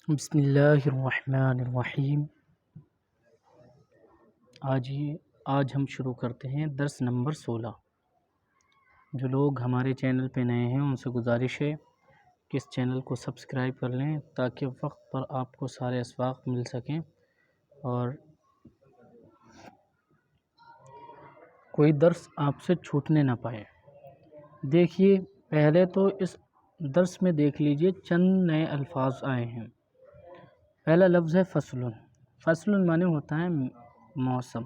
بسم اللہ الرحمن الرحیم۔ آج ہم شروع کرتے ہیں درس نمبر 16۔ جو لوگ ہمارے چینل پہ نئے ہیں ان سے گزارش ہے کہ اس چینل کو سبسکرائب کر لیں تاکہ وقت پر آپ کو سارے اسباق مل سکیں اور کوئی درس آپ سے چھوٹنے نہ پائے۔ دیکھیے، پہلے تو اس درس میں دیکھ لیجئے چند نئے الفاظ آئے ہیں۔ پہلا لفظ ہے فصل۔ فصل معنی ہوتا ہے موسم۔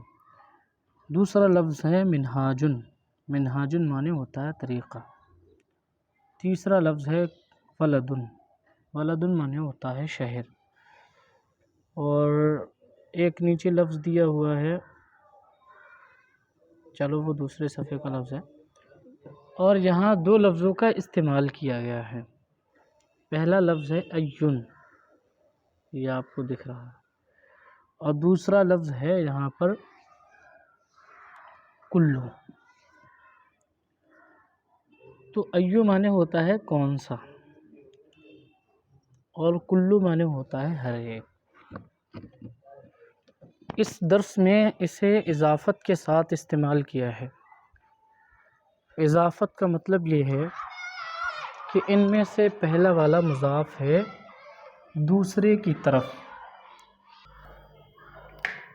دوسرا لفظ ہے منہاج۔ منہاج معنی ہوتا ہے طریقہ۔ تیسرا لفظ ہے ولد۔ ولد معنی ہوتا ہے شہر۔ اور ایک نیچے لفظ دیا ہوا ہے، چلو وہ دوسرے صفحے کا لفظ ہے، اور یہاں دو لفظوں کا استعمال کیا گیا ہے۔ پہلا لفظ ہے ایون، یہ آپ کو دکھ رہا ہے، اور دوسرا لفظ ہے یہاں پر کلو۔ تو ایو معنی ہوتا ہے کون سا، اور کلو معنی ہوتا ہے ہر ایک۔ اس درس میں اسے اضافت کے ساتھ استعمال کیا ہے۔ اضافت کا مطلب یہ ہے کہ ان میں سے پہلا والا مضاف ہے دوسرے کی طرف،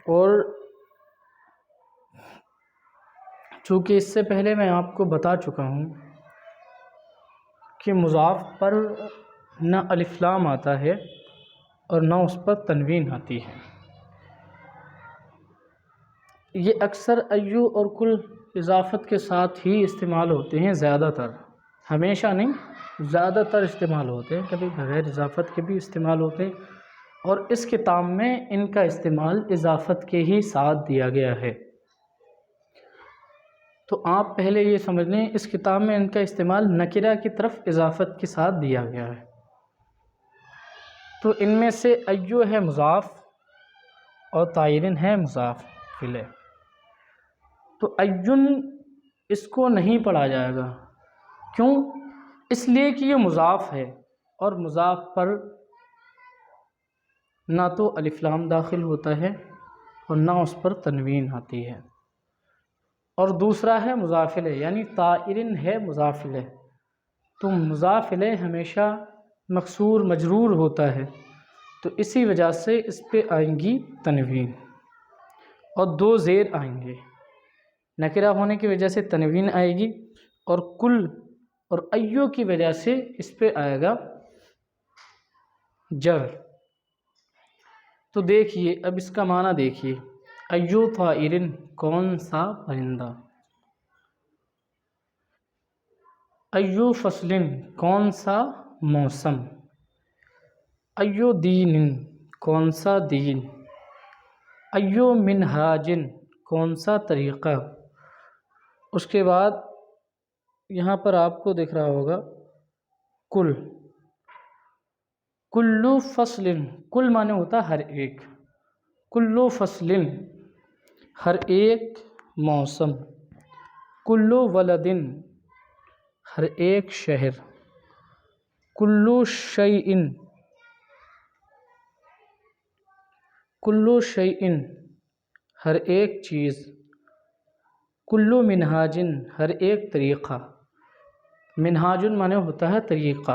اور چونکہ اس سے پہلے میں آپ کو بتا چکا ہوں کہ مضاف پر نہ الف لام آتا ہے اور نہ اس پر تنوین آتی ہے۔ یہ اکثر ایو اور کل اضافت کے ساتھ ہی استعمال ہوتے ہیں، زیادہ تر، ہمیشہ نہیں، زیادہ تر استعمال ہوتے ہیں، کبھی بغیر اضافت کے بھی استعمال ہوتے ہیں، اور اس کتاب میں ان کا استعمال اضافت کے ہی ساتھ دیا گیا ہے۔ تو آپ پہلے یہ سمجھ لیں، اس کتاب میں ان کا استعمال نکرہ کی طرف اضافت کے ساتھ دیا گیا ہے۔ تو ان میں سے ایو ہے مضاف اور طائرن ہے مضاف الیہ۔ تو ایون اس کو نہیں پڑھا جائے گا، کیوں؟ اس لیے کہ یہ مضاف ہے، اور مضاف پر نہ تو الف لام داخل ہوتا ہے اور نہ اس پر تنوین آتی ہے، اور دوسرا ہے مضاف الیہ، یعنی طائرن ہے مضاف الیہ۔ تو مضاف الیہ ہمیشہ مکسور مجرور ہوتا ہے، تو اسی وجہ سے اس پہ آئیں گی تنوین، اور دو زیر آئیں گے۔ نکرہ ہونے کی وجہ سے تنوین آئے گی، اور کل اور ایو کی وجہ سے اس پہ آئے گا جر۔ تو دیکھیے، اب اس کا معنی دیکھیے، ایو طائرن کون سا پرندہ، ایو فصل کون سا موسم، ایو دین کون سا دین، ایو منہاج کون سا طریقہ۔ اس کے بعد یہاں پر آپ کو دکھ رہا ہوگا کل۔ کلو فصل، کل معنی ہوتا ہر ایک، کلو فصل ہر ایک موسم، کلو ولدن ہر ایک شہر، کلو شیئن، کلو شیئن ہر ایک چیز، کلو منہاجن ہر ایک طریقہ۔ منہاجن معنی ہوتا ہے طریقہ۔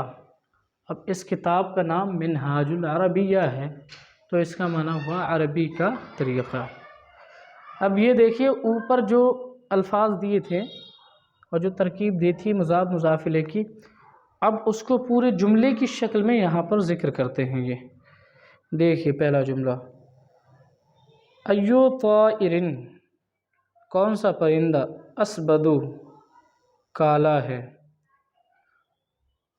اب اس کتاب کا نام منہاج العربیہ ہے، تو اس کا معنی ہوا عربی کا طریقہ۔ اب یہ دیکھیے، اوپر جو الفاظ دیے تھے اور جو ترکیب دی تھی مضاف مضاف الیہ کی، اب اس کو پورے جملے کی شکل میں یہاں پر ذکر کرتے ہیں۔ یہ دیکھیے پہلا جملہ، ایو طائرن کون سا پرندہ، اسودو کالا ہے۔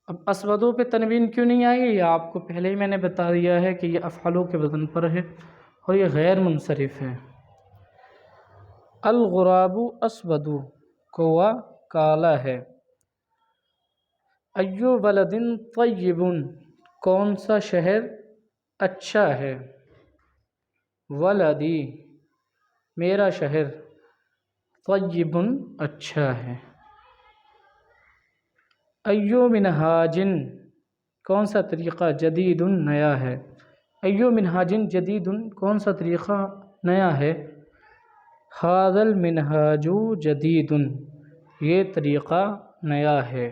اب اسودو پہ تنوین کیوں نہیں آئی؟ یہ آپ کو پہلے ہی میں نے بتا دیا ہے کہ یہ افعلوں کے وزن پر ہے اور یہ غیر منصرف ہے۔ الغراب اسود، کوا کالا ہے۔ ایو بلد طیب، کون سا شہر اچھا ہے۔ ولدی، میرا شہر، طیب اچھا ہے۔ ایو منہاج، کون سا طریقہ، جدید نیا ہے، ایو منہاج جدید کون سا طریقہ نیا ہے، ھذا المنہاج جدید یہ طریقہ نیا ہے۔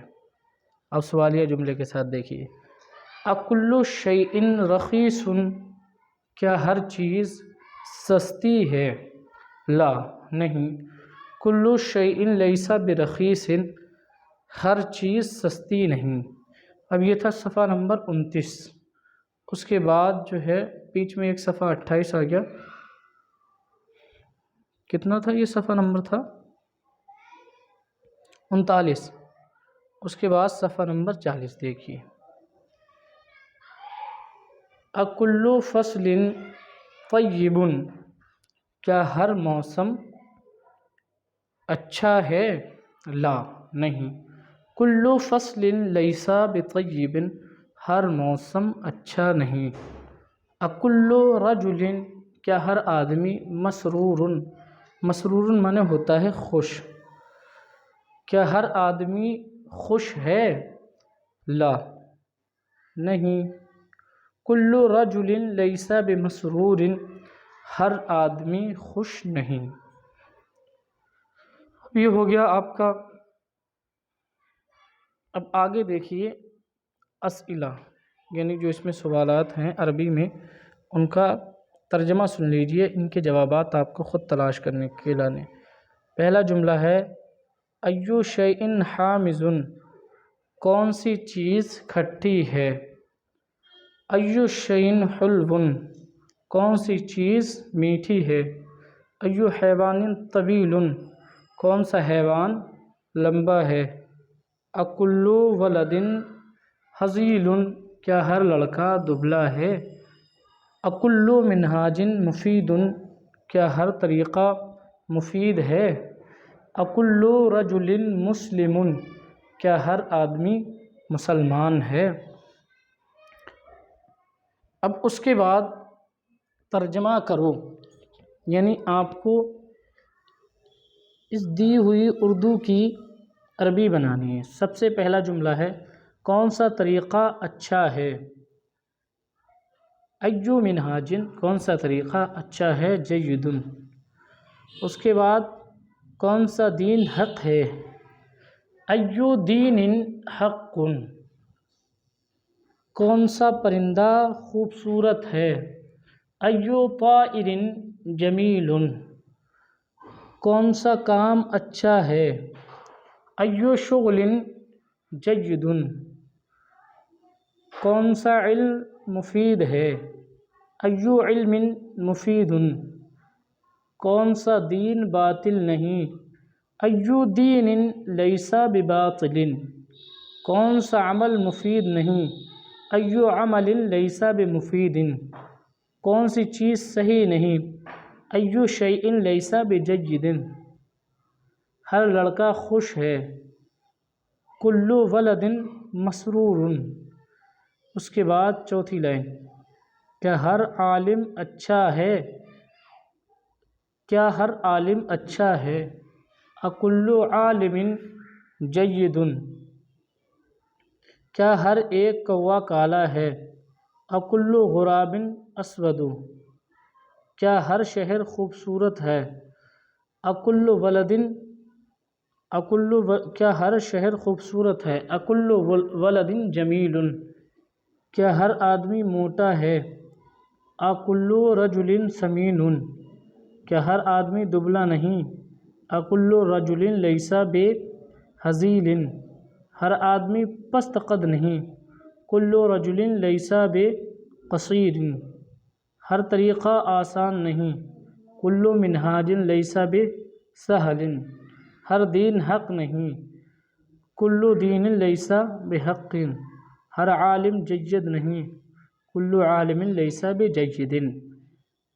اب سوالیہ جملے کے ساتھ دیکھیے، اکل شیء رخیص کیا ہر چیز سستی ہے، لا نہیں، کل شیء لیس برخیص ہر چیز سستی نہیں۔ اب یہ تھا صفحہ نمبر 29۔ اس کے بعد جو ہے بیچ میں ایک صفحہ 28 آ گیا، کتنا تھا یہ صفحہ نمبر تھا 39۔ اس کے بعد صفحہ نمبر 40 دیکھیے، اکل فصل طیب کیا ہر موسم اچھا ہے، لا نہیں، کل فصل لیس بطیب ہر موسم اچھا نہیں۔ اکل رجل کیا ہر آدمی مسرور، مسرور معنی ہوتا ہے خوش، کیا ہر آدمی خوش ہے، لا نہیں، کل رجل لیس بمسرور ہر آدمی خوش نہیں۔ اب یہ ہو گیا آپ کا۔ اب آگے دیکھیے اسئلہ، یعنی جو اس میں سوالات ہیں عربی میں، ان کا ترجمہ سن لیجئے، ان کے جوابات آپ کو خود تلاش کرنے کے لانے۔ پہلا جملہ ہے ایو شیء حامض کون سی چیز کھٹی ہے، ایو شیء حلو کون سی چیز میٹھی ہے، ایو حیوان طویل کون سا حیوان لمبا ہے، اکل ولد ہزیل کیا ہر لڑکا دبلا ہے، اکل منہاج مفید کیا ہر طریقہ مفید ہے، اکل رجل مسلم کیا ہر آدمی مسلمان ہے۔ اب اس کے بعد ترجمہ کرو، یعنی آپ کو اس دی ہوئی اردو کی عربی بنانی ہے۔ سب سے پہلا جملہ ہے کون سا طریقہ اچھا ہے، ایو منہاج کون سا طریقہ اچھا ہے، جید۔ اس کے بعد کون سا دین حق ہے، ایو دین حق، کون سا پرندہ خوبصورت ہے، ایو طائر جمیل، کون سا کام اچھا ہے، ایو شغل جید، کون سا علم مفید ہے، ایو علم مفید، کون سا دین باطل نہیں، ایو دین لیس بباطل، کون سا عمل مفید نہیں، ایو عمل لیس بمفید، کون سی چیز صحیح نہیں، ایو شیء لیس بجید، ہر لڑکا خوش ہے، کل ولد مسرور۔ اس کے بعد چوتھی لائن، کیا ہر عالم اچھا ہے، کیا ہر عالم اچھا ہے، اکل عالم جید، کیا ہر ایک کوا کالا ہے، اکل غراب اسود، کیا ہر شہر خوبصورت ہے، اکل ولد کیا ہر شہر خوبصورت ہے، اکل ولد جمیل، کیا ہر آدمی موٹا ہے، اکل رجل سمین، کیا ہر آدمی دبلا نہیں، اکل رجل لیس بہزیل، ہر آدمی پست قد نہیں، کل رجل لیس بقصیر، ہر طریقہ آسان نہیں، کل منہاج لیس بسہل، ہر دین حق نہیں، کل دین لیس بحق، ہر عالم جید نہیں، کل عالم لیس بجید۔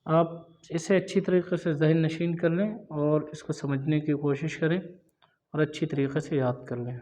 آپ اسے اچھی طریقے سے ذہن نشین کر لیں اور اس کو سمجھنے کی کوشش کریں اور اچھی طریقے سے یاد کر لیں۔